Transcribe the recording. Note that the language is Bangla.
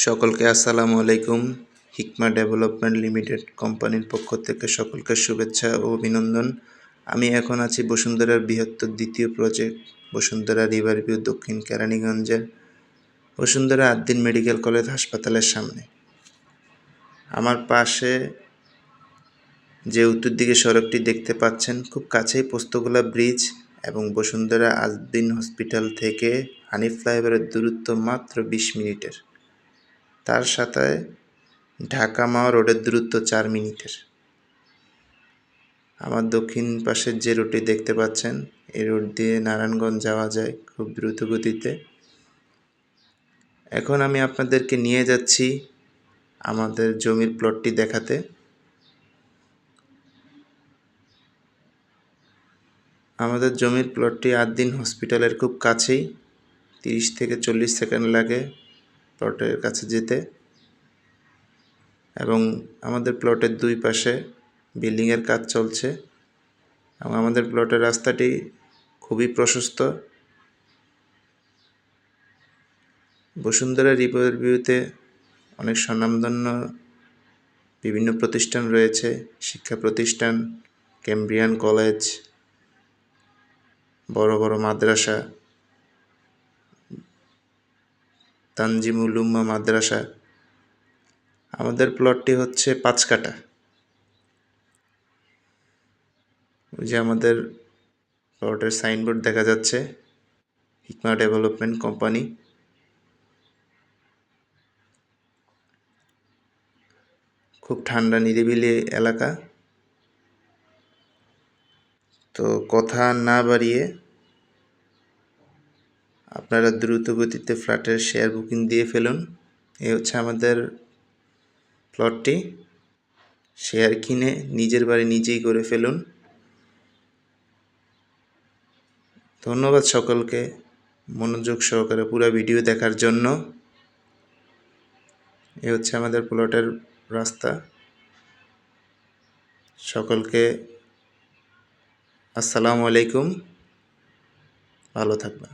সকলকে আসসালামু আলাইকুম। হিকমা ডেভেলপমেন্ট লিমিটেড কোম্পানির পক্ষ থেকে সকলকে শুভেচ্ছা ও অভিনন্দন। আমি এখন আছি বসুন্ধরার বৃহত্তর দ্বিতীয় প্রজেক্ট বসুন্ধরা রিভারভিউ দক্ষিণ কেরানীগঞ্জের বসুন্ধরা আদ্দিন মেডিকেল কলেজ হাসপাতালের সামনে। আমার পাশে যে উত্তর দিকে সড়কটি দেখতে পাচ্ছেন, খুব কাছেই পোস্তগোলা ব্রিজ এবং বসুন্ধরা আদ্দিন হসপিটাল থেকে হানিফ ফ্লাইওভারের দূরত্ব মাত্র 20 মিনিটের। তার সাথে ঢাকা মাওয়া রোডের দূরত্ব 4 মিনিটের। আমার দক্ষিণ পাশের যে রোডটি দেখতে পাচ্ছেন, এই রোড দিয়ে নারায়ণগঞ্জ যাওয়া যায় খুব দ্রুত গতিতে। এখন আমি আপনাদেরকে নিয়ে যাচ্ছি আমাদের জমির প্লটটি দেখাতে। আমাদের জমির প্লটটি আদ্দিন হসপিটালের খুব কাছেই, 30 থেকে 40 সেকেন্ড লাগে প্লটের কাছে যেতে। এবং আমাদের প্লটের দুই পাশে বিল্ডিংয়ের কাজ চলছে এবং আমাদের প্লটের রাস্তাটি খুবই প্রশস্ত। বসুন্ধরা রিভারভিউতে অনেক স্বনামধন্য বিভিন্ন প্রতিষ্ঠান রয়েছে, শিক্ষা প্রতিষ্ঠান, ক্যামব্রিয়ান কলেজ, বড় বড় মাদ্রাসা, তানজিমুল উম্মা মাদ্রাসা। আমাদের প্লটটি হচ্ছে 5 কাঠা। ওই যে আমাদের প্লটের সাইনবোর্ড দেখা যাচ্ছে, হিকমা ডেভেলপমেন্ট কোম্পানি। খুব ঠান্ডা নিরিবিলি এলাকা। তো কথা না বাড়িয়ে আপনারা দ্রুত গতিতে ফ্ল্যাটের শেয়ার বুকিং দিয়ে ফেলুন। এই হচ্ছে আমাদের প্লটটি। শেয়ার কিনে নিজের বাড়ি নিজেই করে ফেলুন। ধন্যবাদ সকলকে মনোযোগ সহকারে পুরো ভিডিও দেখার জন্য। এই হচ্ছে আমাদের প্লটের রাস্তা। সকলকে আসসালামু আলাইকুম, ভালো থাকবেন।